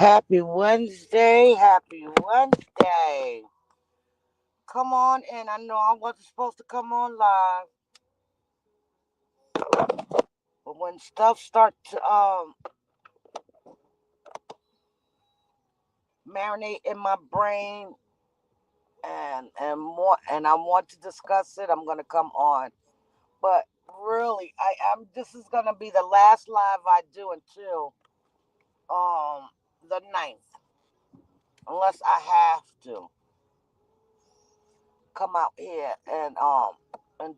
Happy Wednesday. Happy Wednesday. Come on in. I know I wasn't supposed to come on live, but when stuff starts to marinate in my brain and I want to discuss it, I'm gonna come on. But really, am this is gonna be the last live I do until the ninth, unless I have to come out here and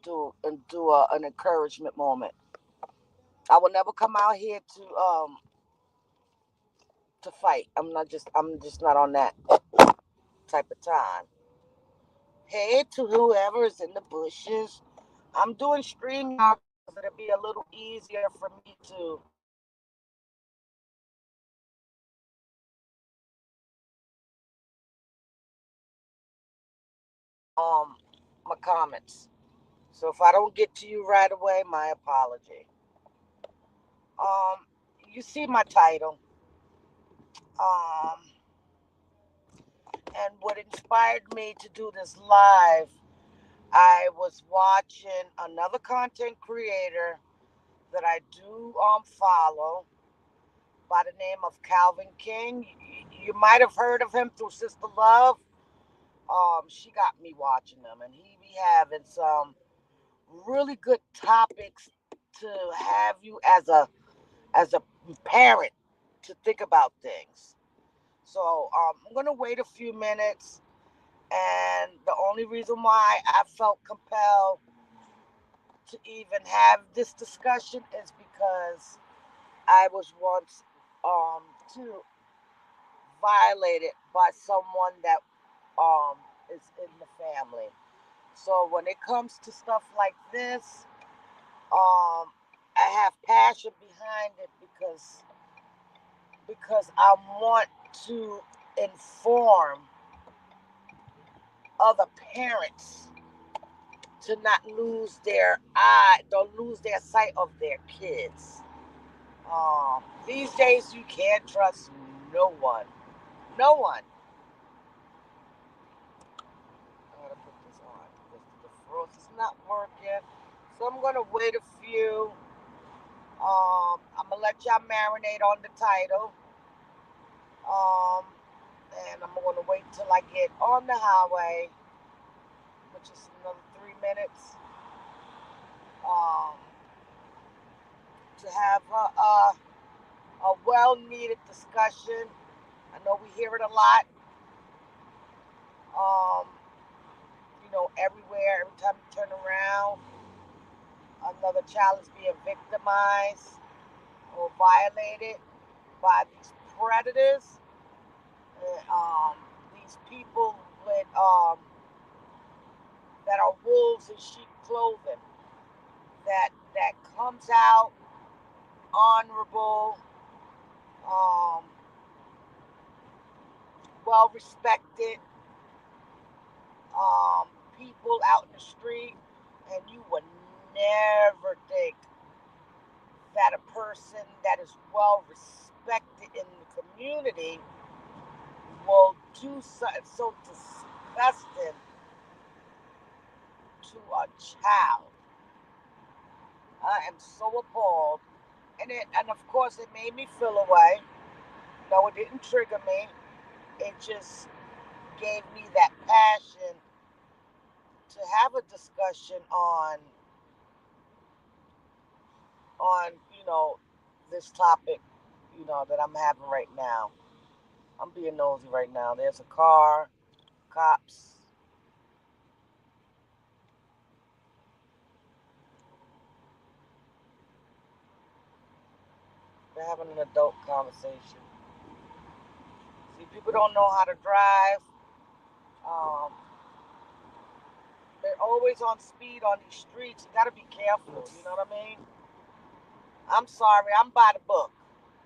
do an encouragement moment. I will never come out here to fight. I'm just not on that type of time. Hey to whoever is in the bushes. I'm doing StreamYard because it'll be a little easier for me to um my comments. So if I don't get to you right away, my apology. Um you see my title. Um and what inspired me to do this live, I was watching another content creator that I do follow by the name of Calvin King. You might have heard of him through Sister Love. She got me watching him, and he be having some really good topics to have you as a parent to think about things. So I'm gonna wait a few minutes, and the only reason why I felt compelled to even have this discussion is because I was once um too violated by someone that is in the family. So when it comes to stuff like this, I have passion behind it because I want to inform other parents to not lose their eye, don't lose their sight of their kids. These days you can't trust no one. No one. I gotta put this on because the frost is not working. So I'm gonna wait a few. I'm gonna let y'all marinate on the title. Um, and I'm gonna wait till I get on the highway, which is another 3 minutes. Um, to have a well-needed discussion. I know we hear it a lot. Um, everywhere. Every time you turn around, another child is being victimized or violated by these predators, these people with that are wolves in sheep clothing. That comes out honorable, um, well respected people out in the street, and you would never think that a person that is well respected in the community will do something so disgusting to a child. I am so appalled, and of course it made me feel away. No, it didn't trigger me. It just gave me that passion to have a discussion on this topic that I'm having right now. I'm being nosy right now. There's a car, cops. They're having an adult conversation. See, people don't know how to drive. Um, they're always on speed on these streets. You got to be careful. You know what I mean? I'm sorry. I'm by the book.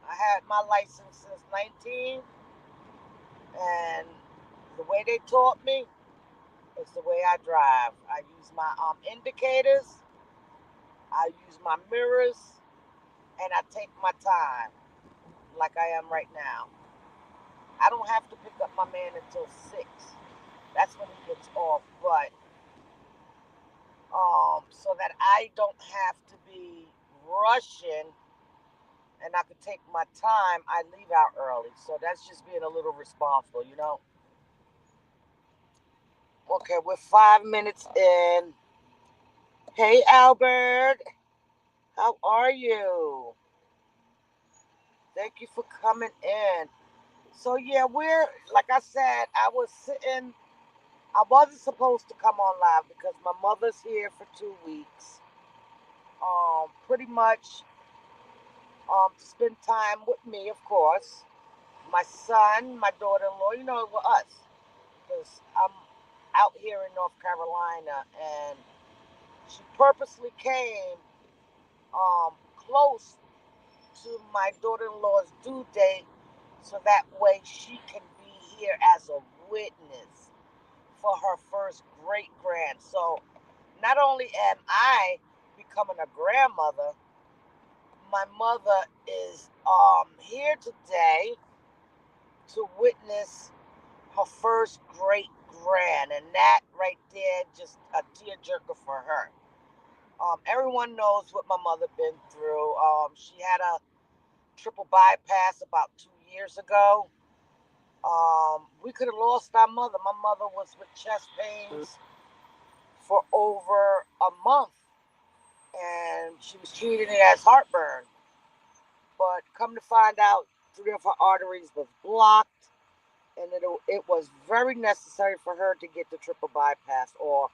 I had my license since 19, and the way they taught me is the way I drive. I use my indicators. I use my mirrors, and I take my time, like I am right now. I don't have to pick up my man until 6. That's when he gets off. But so that I don't have to be rushing and I could take my time, I leave out early. So that's just being a little responsible. Okay, we're 5 minutes in. Hey, Albert, how are you? Thank you for coming in. So yeah, like I said, I wasn't supposed to come on live because my mother's here for 2 weeks. Pretty much to spend time with me, of course. My son, my daughter-in-law, with us, because I'm out here in North Carolina, and she purposely came close to my daughter-in-law's due date, so that way she can be here as a witness for her first great grand. So not only am I becoming a grandmother, my mother is here today to witness her first great grand, and that right there just a tearjerker for her. Everyone knows what my mother been through. She had a triple bypass about 2 years ago. We could have lost our mother. My mother was with chest pains for over a month, and she was treating it as heartburn. But come to find out, 3 of her arteries was blocked, and it was very necessary for her to get the triple bypass, or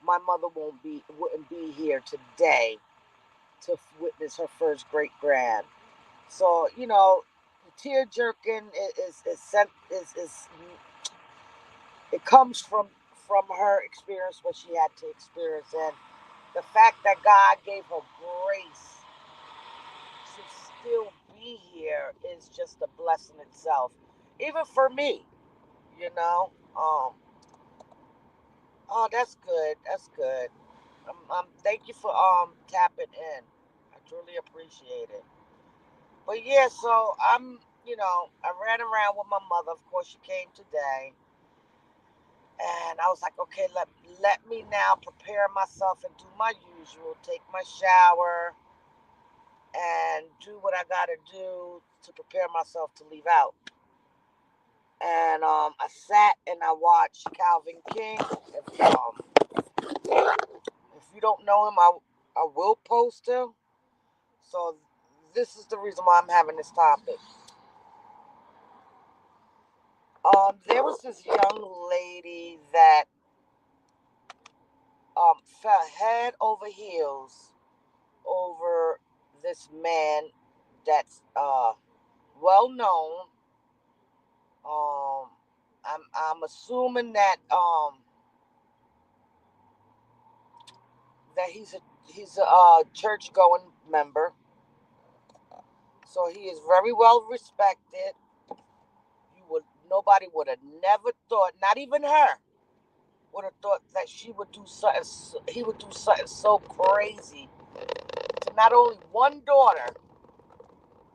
my mother wouldn't be here today to witness her first great grand. So tear jerking is it comes from her experience, what she had to experience, and the fact that God gave her grace to still be here is just a blessing itself, even for me. You know. Oh, that's good. That's good. Thank you for tapping in. I truly appreciate it. But yeah, so I ran around with my mother. Of course, she came today, and I was like, okay, let me now prepare myself and do my usual, take my shower, and do what I gotta do to prepare myself to leave out. And I sat and I watched Calvin King. If you don't know him, I will post him. So this is the reason why I'm having this topic. There was this young lady that fell head over heels over this man that's well known. Um, I'm assuming that he's a church going member, so he is very well respected. Nobody would have never thought, not even her, would have thought that she would do something. He would do something so crazy to not only one daughter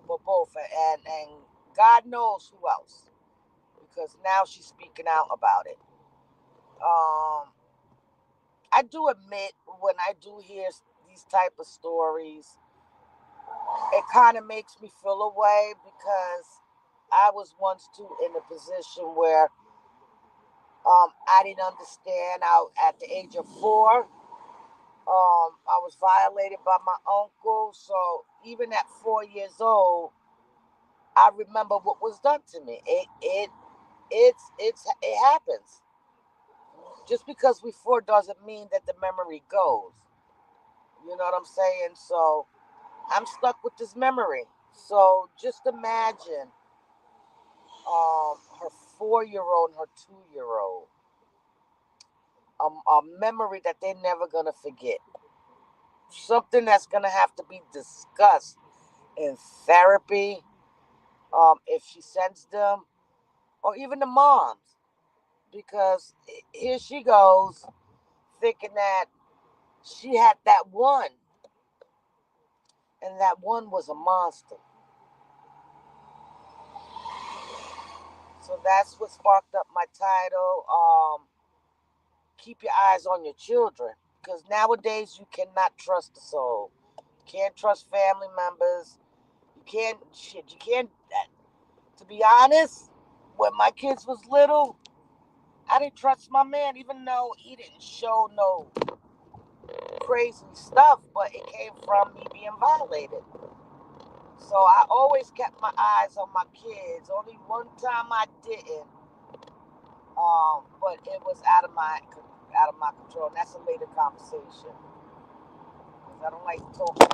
but both, and God knows who else, because now she's speaking out about it. Um, I do admit, when I do hear these type of stories, it kind of makes me feel away, because I was once too in a position where I didn't understand. At the age of 4, I was violated by my uncle. So even at 4 years old, I remember what was done to me. It happens. Just because we 4 doesn't mean that the memory goes. You know what I'm saying? So I'm stuck with this memory. So just imagine her 4-year-old and her 2-year-old, a memory that they're never gonna forget. Something that's gonna have to be discussed in therapy, if she sends them, or even the moms, because here she goes thinking that she had that one, and that one was a monster. So that's what sparked up my title. Keep your eyes on your children, because nowadays you cannot trust a soul. You can't trust family members. You can't shit. You can't. To be honest, when my kids was little, I didn't trust my man, even though he didn't show no crazy stuff, but it came from me being violated. So I always kept my eyes on my kids. Only one time I didn't, but it was out of my control. And that's a later conversation, because I don't like talking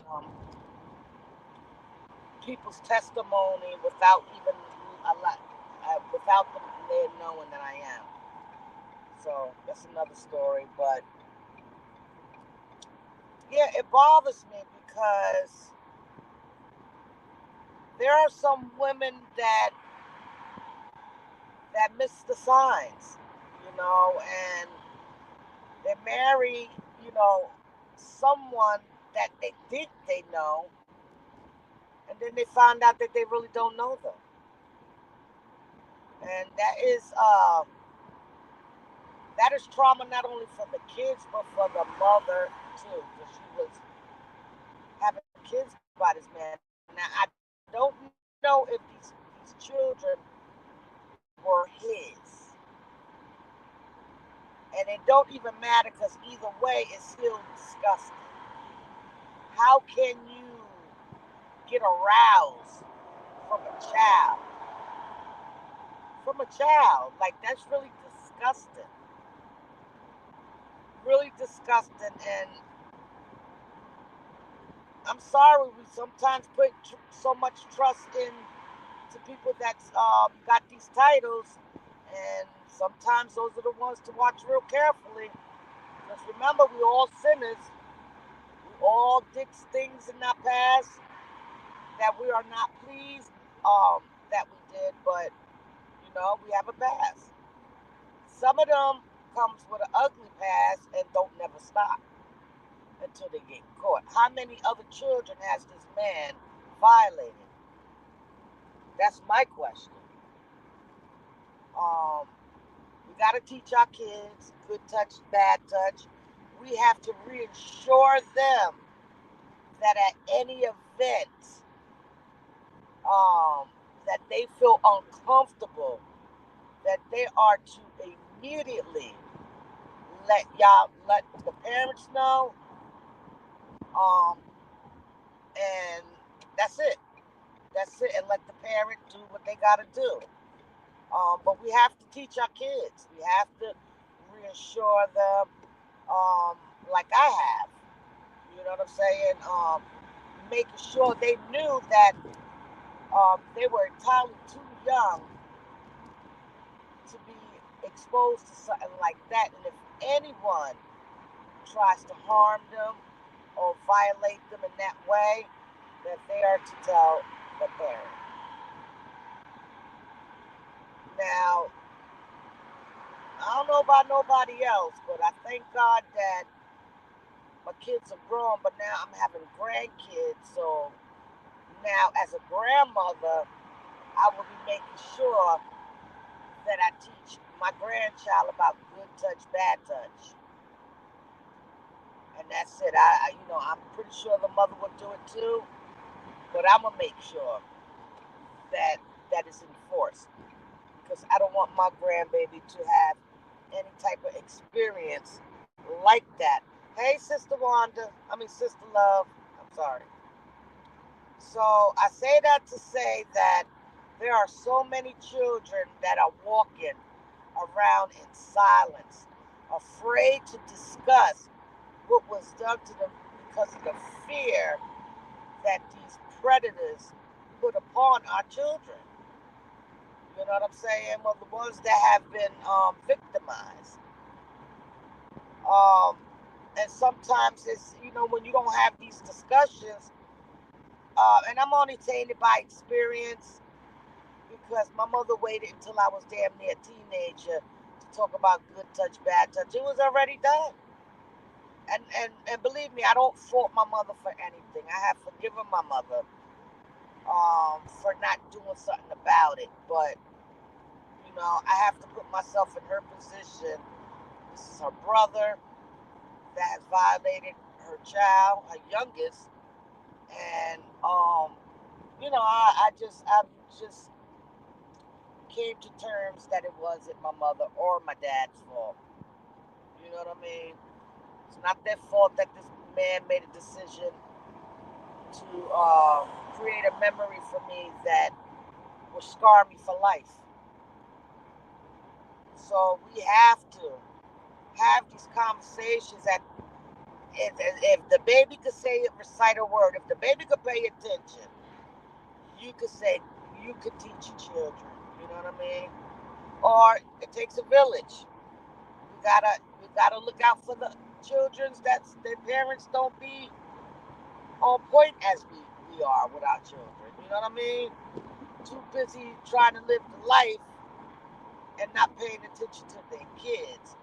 people's testimony without even without them there knowing that I am. So that's another story. But yeah, it bothers me because there are some women that miss the signs, and they marry, you know, someone that they think they know, and then they find out that they really don't know them, and that is trauma not only for the kids but for the mother too, because she was having kids by this man. Now I don't know if these children were his, and it don't even matter because either way it's still disgusting. How can you get aroused from a child? From a child, like that's really disgusting. Really disgusting, and I'm sorry we sometimes put so much trust in to people that's got these titles, and sometimes those are the ones to watch real carefully. Because remember, we all sinners. We all did things in our past that we are not pleased that we did, but we have a past. Some of them comes with an ugly past and don't never stop until they get caught. How many other children has this man violated? That's my question. Um, we got to teach our kids good touch, bad touch. We have to reassure them that at any event um, that they feel uncomfortable, that they are to immediately let the parents know, um, and that's it. That's it, and let the parent do what they got to do. But we have to teach our kids. We have to reassure them, like I have. You know what I'm saying? Making sure they knew that they were entirely too young to be exposed to something like that. And if anyone tries to harm them or violate them in that way, that they are to tell the parent. Now, I don't know about nobody else, but I thank God that my kids are grown, but now I'm having grandkids. So now, as a grandmother, I will be making sure that I teach my grandchild about good touch, bad touch, and that's it. I'm pretty sure the mother would do it too, but I'm gonna make sure that that is enforced, because I don't want my grandbaby to have any type of experience like that. Hey, Sister Wanda, Sister Love, I'm sorry. So I say that to say that there are so many children that are walking around in silence, afraid to discuss what was done to them because of the fear that these predators put upon our children. You know what I'm saying? Well, the ones that have been victimized. Um, and sometimes it's, when you don't have these discussions, and I'm only saying it by experience because my mother waited until I was damn near a teenager to talk about good touch, bad touch. It was already done. And believe me, I don't fault my mother for anything. I have forgiven my mother for not doing something about it. But I have to put myself in her position. This is her brother that has violated her child, her youngest, and I just came to terms that it wasn't my mother or my dad's fault. You know what I mean? It's not their fault that this man made a decision to create a memory for me that will scar me for life. So we have to have these conversations that if the baby could say it, recite a word, if the baby could pay attention, you could say, you could teach your children. You know what I mean? Or it takes a village. We gotta look out for the children's that their parents don't be on point as we are with our children. You know what I mean? Too busy trying to live the life and not paying attention to their kids.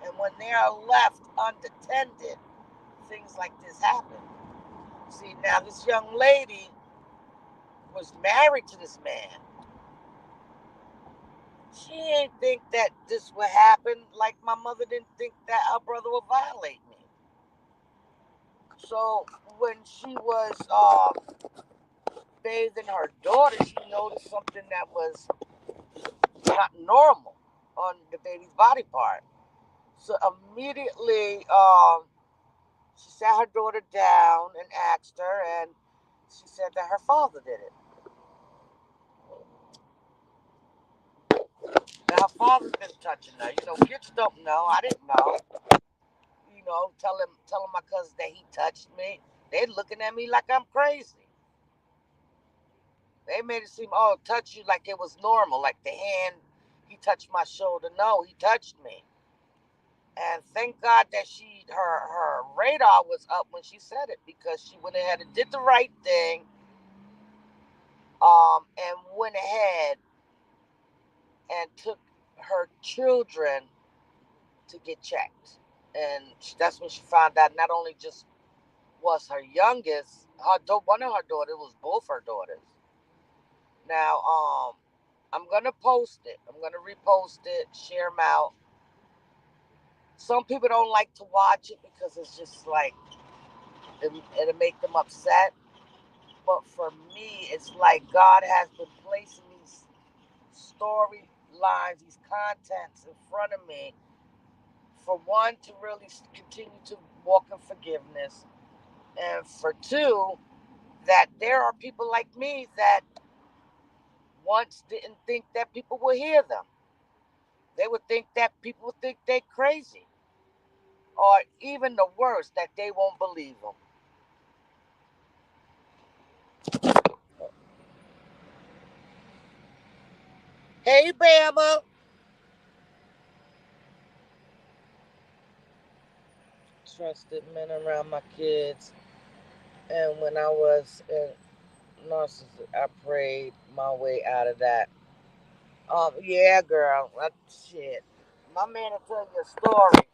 And when they are left unattended, things like this happen. See, now this young lady was married to this man. She ain't think that this would happen, like my mother didn't think that her brother would violate me. So when she was bathing her daughter, she noticed something that was not normal on the baby's body part. So immediately, she sat her daughter down and asked her, and she said that her father did it. Now her father's been touching her. Kids don't know. I didn't know. Telling my cousins that he touched me. They looking at me like I'm crazy. They made it seem, oh, touch you like it was normal, like the hand, he touched my shoulder. No, he touched me. And thank God that her radar was up when she said it, because she went ahead and did the right thing, and went ahead and took her children to get checked. And that's when she found out not only just was her youngest, one of her daughters, was both her daughters. Now, I'm gonna post it. I'm gonna repost it, share them out. Some people don't like to watch it because it's just like it'll make them upset. But for me, it's like God has been placing these storylines, these contents in front of me, for one, to really continue to walk in forgiveness, and for two, that there are people like me that once didn't think that people would hear them. They would think that people would think they're crazy, or even the worst, that they won't believe them. Hey, Bama. Trusted men around my kids. And when I was in narcissist, I prayed my way out of that. Yeah, girl. Shit. My man will tell you a story.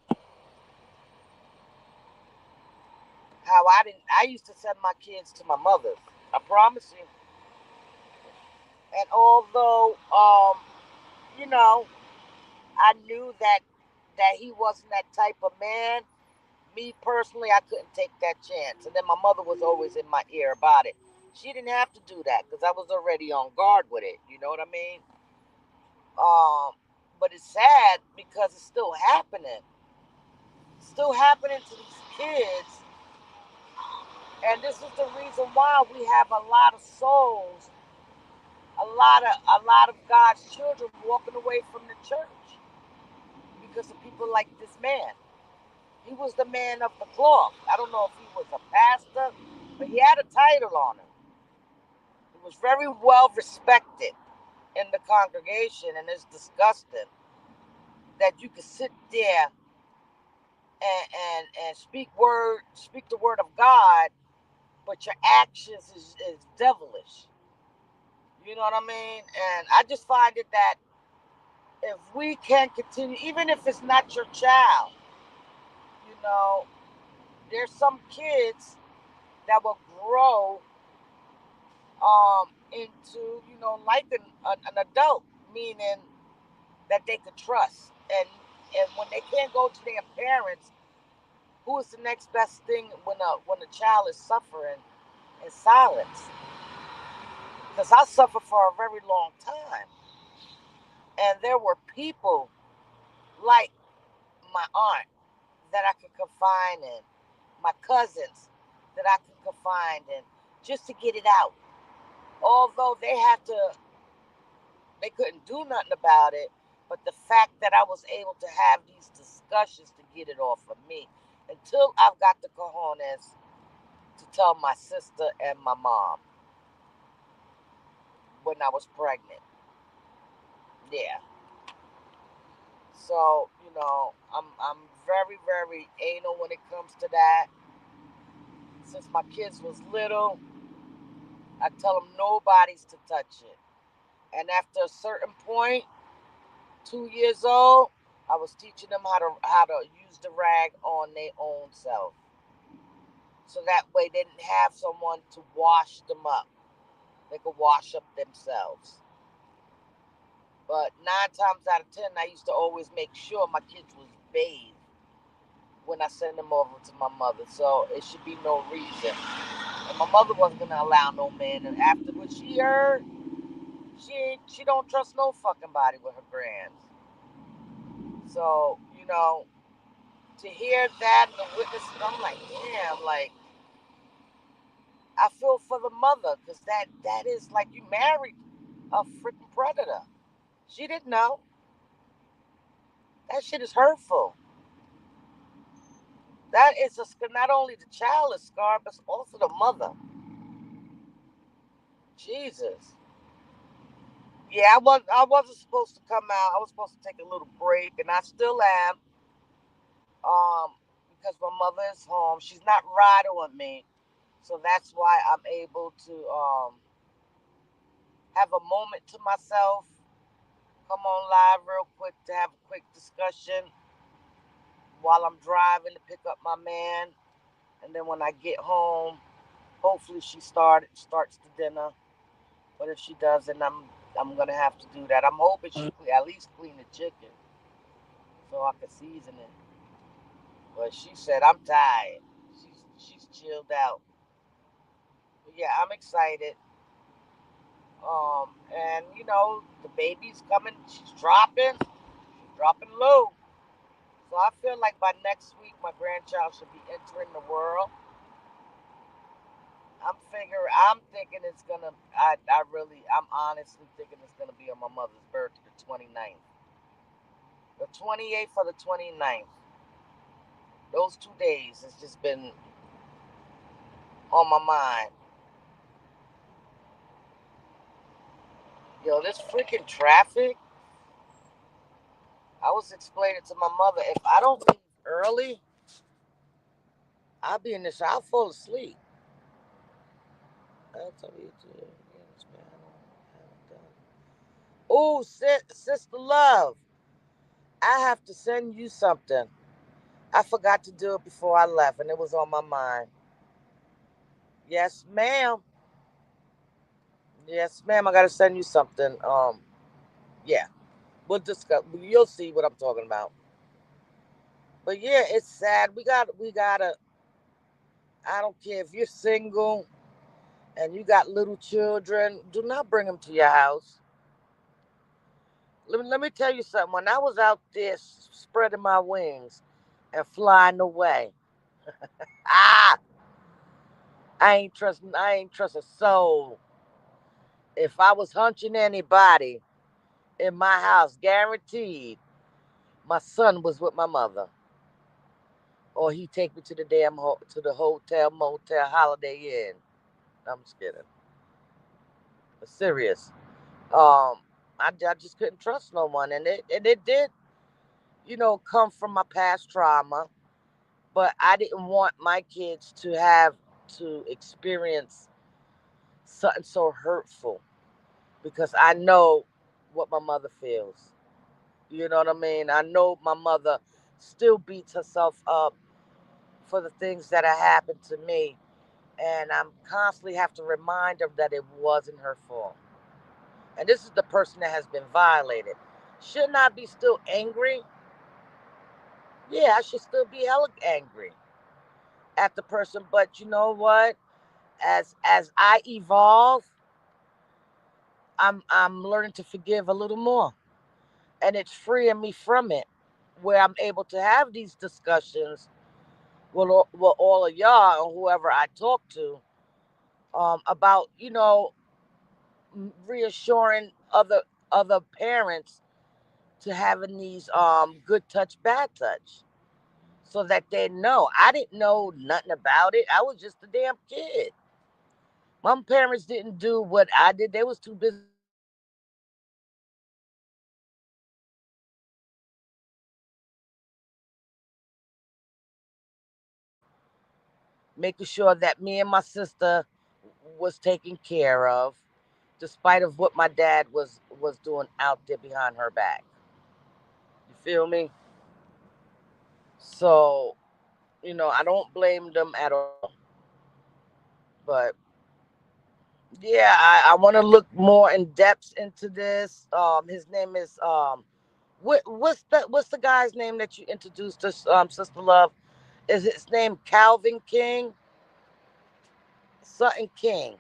How I used to send my kids to my mother. I promise you. And although, you know, I knew that he wasn't that type of man, me personally, I couldn't take that chance. And then my mother was always in my ear about it. She didn't have to do that because I was already on guard with it. You know what I mean? Um, but it's sad because it's still happening. It's still happening to these kids, and this is the reason why we have a lot of souls, a lot of God's children walking away from the church because of people like this man. He was the man of the cloth. I don't know if he was a pastor, but he had a title on him. He was very well respected in the congregation, and it's disgusting that you could sit there and speak the word of God, but your actions is devilish. You know what I mean? And I just find it that if we can continue, even if it's not your child, you know, there's some kids that will grow into, like an adult, meaning that they could trust. And when they can't go to their parents, who is the next best thing when a child is suffering in silence? Because I suffered for a very long time, and there were people like my aunt that I could confide in, my cousins that I could confide in, just to get it out. Although they couldn't do nothing about it, but the fact that I was able to have these discussions to get it off of me, until I've got the cojones to tell my sister and my mom when I was pregnant. Yeah. So, I'm very, very anal when it comes to that. Since my kids was little, I tell them nobody's to touch it. And after a certain point, 2 years old, I was teaching them how to use the rag on their own self. So that way they didn't have someone to wash them up. They could wash up themselves. But 9 times out of 10, I used to always make sure my kids was bathed when I send them over to my mother. So it should be no reason. And my mother wasn't gonna allow no man. And after what she heard, she don't trust no fucking body with her grands. So to hear that and to witness it, I'm like, damn, like I feel for the mother because that is like you married a freaking predator. She didn't know. That shit is hurtful. That is not only the child is scarred, but also the mother. Jesus. Yeah, I wasn't supposed to come out. I was supposed to take a little break, and I still am. Um, because my mother is home. She's not riding with me, so that's why I'm able to have a moment to myself. Come on live real quick to have a quick discussion while I'm driving to pick up my man, and then when I get home, hopefully she starts the dinner. But if she doesn't, I'm gonna have to do that. I'm hoping she at least clean the chicken so I can season it. But she said I'm tired. She's chilled out. But yeah, I'm excited. And the baby's coming. She's dropping low. So I feel like by next week my grandchild should be entering the world. I'm thinking it's gonna. I'm honestly thinking it's gonna be on my mother's birthday, the 29th, the 28th or the 29th. Those 2 days has just been on my mind. Yo, this freaking traffic. I was explaining to my mother, if I don't leave early, I'll be in this. I'll fall asleep. I'll tell you to. Oh, sister love, I have to send you something. I forgot to do it before I left, and it was on my mind. Yes, ma'am. Yes, ma'am. I gotta send you something. Yeah, we'll discuss. You'll see what I'm talking about. But yeah, it's sad. We gotta. I don't care if you're single and you got little children. Do not bring them to your house. Let me tell you something. When I was out there spreading my wings and flying away, ah, I ain't trust a soul. If I was hunching anybody in my house, guaranteed my son was with my mother, or he take me to the to the hotel, motel, Holiday Inn. I'm just kidding. But serious. I just couldn't trust no one, and it did, come from my past trauma. But I didn't want my kids to have to experience something so hurtful because I know what my mother feels. You know what I mean? I know my mother still beats herself up for the things that have happened to me, and I'm constantly have to remind her that it wasn't her fault. And this is the person that has been violated. Shouldn't I be still angry? Yeah, I should still be hella angry at the person. But you know what? As I evolve, I'm learning to forgive a little more, and it's freeing me from it, where I'm able to have these discussions with all of y'all and whoever I talk to, about reassuring other parents to having these good touch, bad touch, so that they know. I didn't know nothing about it. I was just a damn kid. My parents didn't do what I did. They was too busy making sure that me and my sister was taken care of, despite of what my dad was doing out there behind her back. You feel me? So, I don't blame them at all. But yeah, I want to look more in depth into this. His name is what's the guy's name that you introduced us, Sister Love? Is his name Calvin King? Sutton King.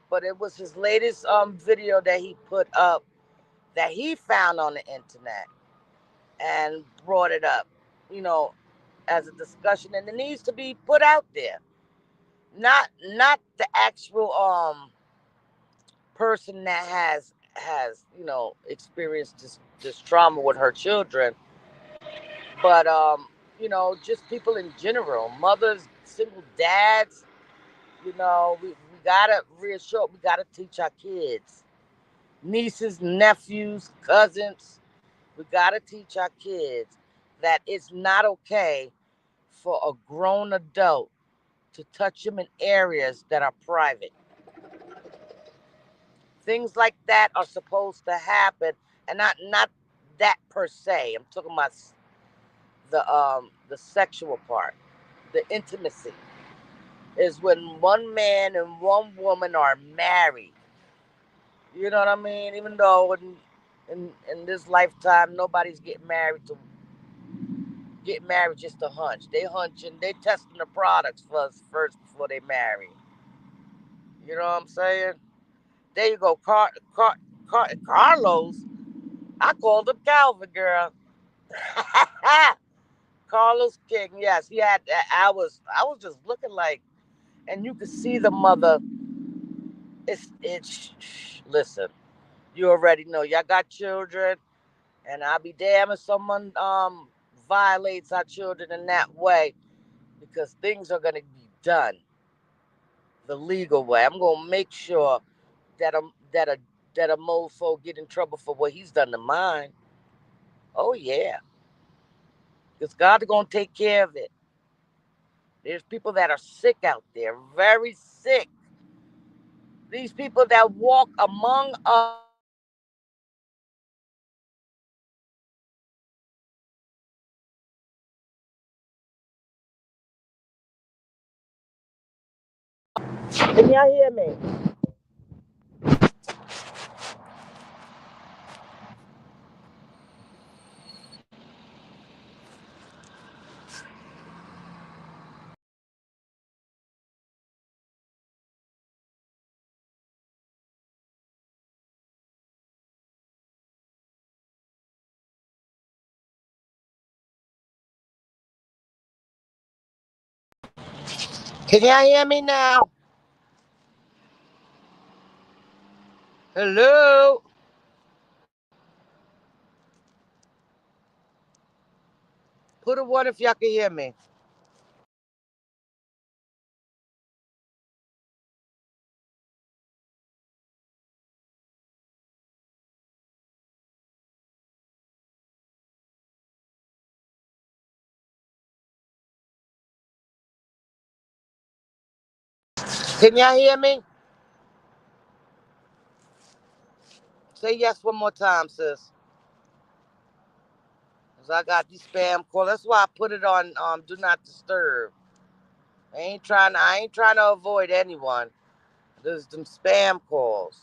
But it was his latest video that he put up, that he found on the internet, and brought it up, you know, as a discussion, and it needs to be put out there. Not the actual person that has experienced this trauma with her children, but just people in general, mothers, single dads. We gotta reassure, we gotta teach our kids, nieces, nephews, cousins. We gotta teach our kids that it's not okay for a grown adult to touch them in areas that are private. Things like that are supposed to happen, and not that per se. I'm talking about the sexual part, the intimacy is when one man and one woman are married. You know what I mean? Even though in this lifetime nobody's getting married just to hunch. They hunching, they testing the products first before they marry. You know what I'm saying? There you go, Carlos. I called him Calvin, girl. Carlos King. Yes, he had. I was just looking like, and you could see the mother. It's. Listen, you already know. Y'all got children, and I'll be damned if someone violates our children in that way, because things are gonna be done the legal way. I'm gonna make sure that a mofo get in trouble for what he's done to mine. Oh yeah, because God gonna take care of it. There's people that are sick out there, very sick. These people that walk among us. Can y'all hear me? Can y'all hear me now? Hello? Put a one if y'all can hear me. Can y'all hear me? Say yes one more time, sis. Cause I got these spam calls. That's why I put it on do not disturb. I ain't trying to avoid anyone. There's some spam calls.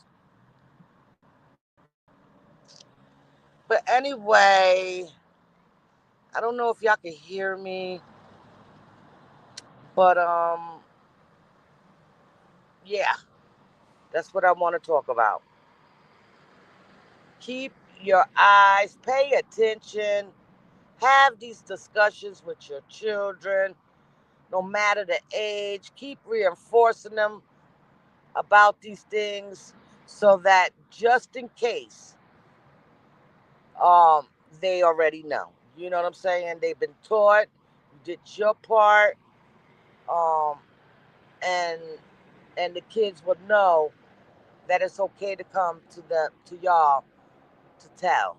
But anyway, I don't know if y'all can hear me, but yeah, that's what I want to talk about. Keep your eyes, pay attention, have these discussions with your children, no matter the age. Keep reinforcing them about these things so that just in case, um, they already know. You know what I'm saying? They've been taught. You did your part, um, and and the kids would know that it's okay to come to y'all to tell,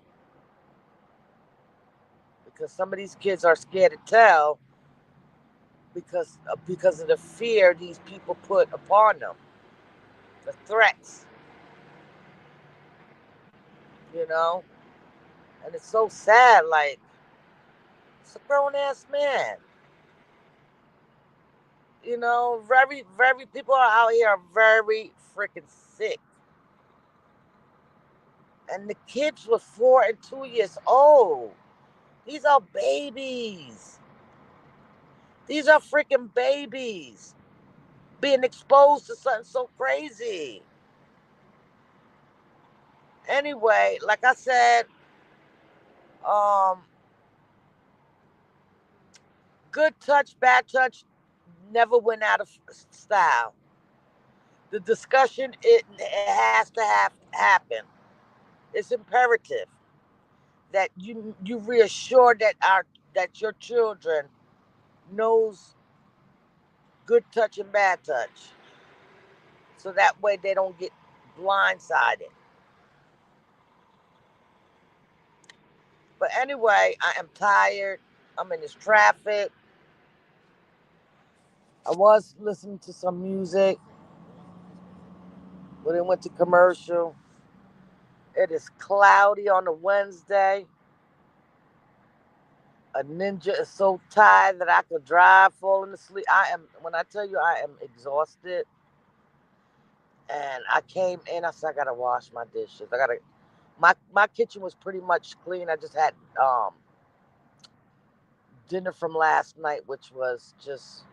because some of these kids are scared to tell because of the fear these people put upon them, the threats, you know. And it's so sad. Like, it's a grown ass man. You know, very people are out here are very freaking sick. And the kids were 4 and 2 years old. These are babies. These are freaking babies being exposed to something so crazy. Anyway, like I said, um, good touch, bad touch never went out of style. The discussion it has to have happen. It's imperative that you reassure that your children knows good touch and bad touch, so that way they don't get blindsided. But anyway, I am tired. I'm in this traffic. I was listening to some music, but it went to commercial. It is cloudy on a Wednesday. A ninja is so tired that I could drive falling asleep. I am, when I tell you I am exhausted, and I came in, I said I gotta wash my dishes. My kitchen was pretty much clean. I just had dinner from last night, which was just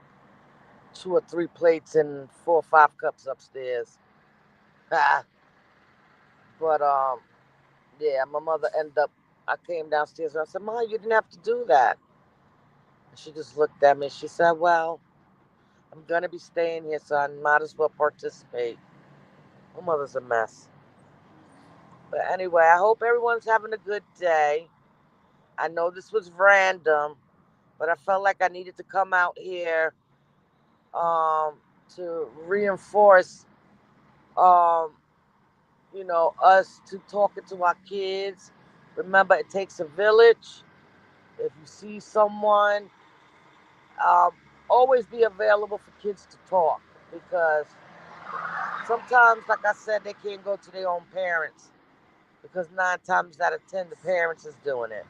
2 or 3 plates and 4 or 5 cups upstairs. But yeah, my mother ended up. I came downstairs and I said, "Ma, you didn't have to do that." And she just looked at me. She said, "Well, I'm gonna be staying here, so I might as well participate." My mother's a mess. But anyway, I hope everyone's having a good day. I know this was random, but I felt like I needed to come out here um, to reinforce, um, us to talking to our kids. Remember, it takes a village. If you see someone, um, always be available for kids to talk, because sometimes, like I said, they can't go to their own parents because 9 times out of 10 the parents is doing it.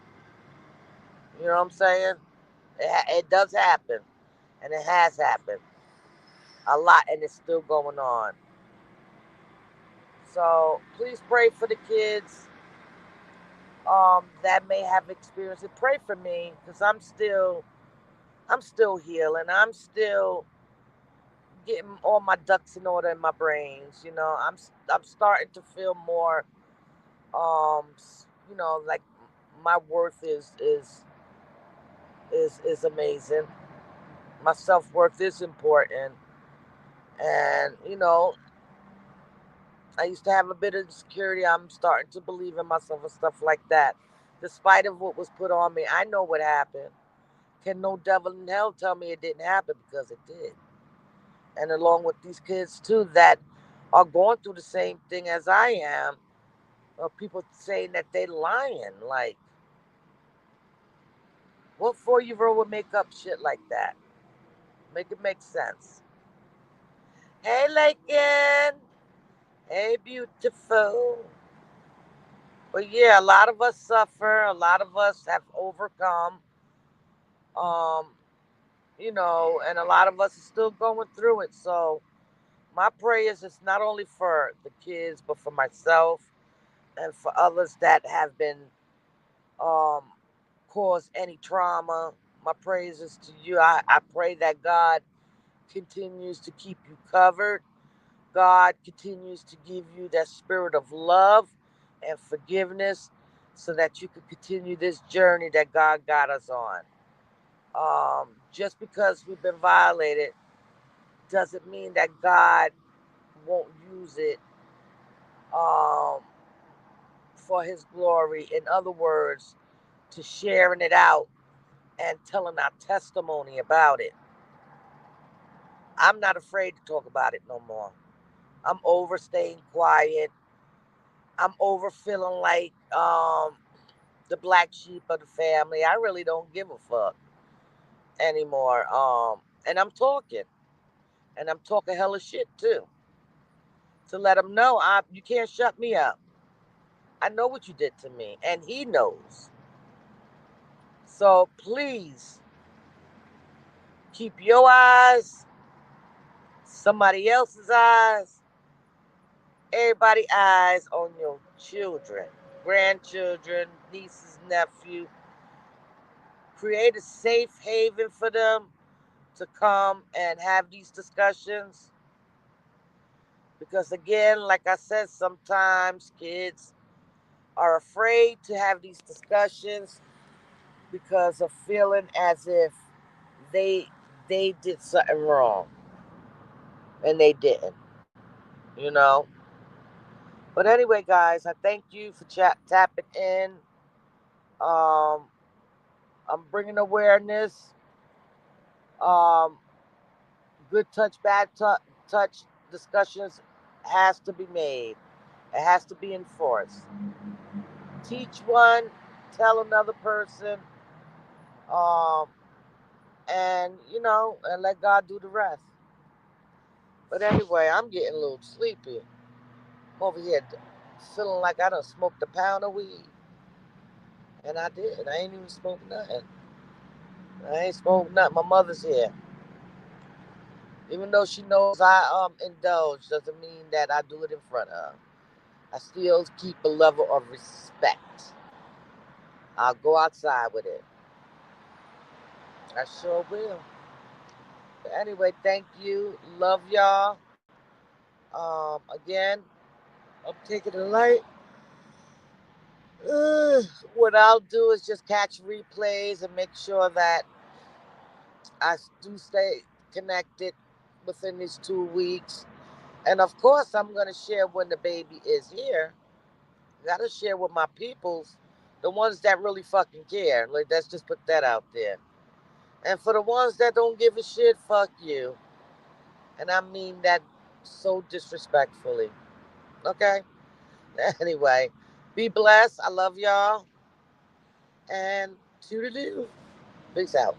You know what I'm saying? It does happen, and it has happened a lot, and it's still going on. So please pray for the kids that may have experienced it. Pray for me, because I'm still healing. I'm still getting all my ducks in order in my brains. I'm starting to feel more, like my worth is amazing. My self worth is important, and I used to have a bit of insecurity. I'm starting to believe in myself and stuff like that. Despite of what was put on me, I know what happened. Can no devil in hell tell me it didn't happen, because it did. And along with these kids too that are going through the same thing as I am, people saying that they lying. Like, what 4 year old would make up shit like that? Make it make sense. Hey, Lakin. Hey, beautiful. But yeah, a lot of us suffer. A lot of us have overcome. Um, and a lot of us are still going through it. So my prayers is not only for the kids, but for myself and for others that have been um, cause any trauma. My praises to you. I pray that God continues to keep you covered. God continues to give you that spirit of love and forgiveness so that you can continue this journey that God got us on. Just because we've been violated doesn't mean that God won't use it um, for His glory. In other words, to sharing it out and telling our testimony about it. I'm not afraid to talk about it no more. I'm over staying quiet. I'm over feeling like the black sheep of the family. I really don't give a fuck anymore. And I'm talking hella shit too, to let him know you can't shut me up. I know what you did to me, and he knows. So please keep your eyes, somebody else's eyes, everybody eyes on your children, grandchildren, nieces, nephew. Create a safe haven for them to come and have these discussions. Because again, like I said, sometimes kids are afraid to have these discussions because of feeling as if they they did something wrong and they didn't, you know. But anyway, guys, I thank you for tapping in. Um, I'm bringing awareness. Um, Good touch, bad touch discussions has to be made. It has to be enforced. Teach one, tell another person, um, and and let God do the rest. But anyway, I'm getting a little sleepy. I'm over here feeling like I done smoked a pound of weed, and I did. I ain't even smoked nothing. I ain't smoked nothing. My mother's here. Even though she knows I indulge, doesn't mean that I do it in front of her. I still keep a level of respect. I'll go outside with it. I sure will. But anyway, thank you. Love y'all. Again, I'm taking it light. What I'll do is just catch replays and make sure that I do stay connected within these 2 weeks. And of course, I'm going to share when the baby is here. Got to share with my peoples, the ones that really fucking care. Like, let's just put that out there. And for the ones that don't give a shit, fuck you. And I mean that so disrespectfully. Okay? Anyway, be blessed. I love y'all. And toodaloo. Peace out.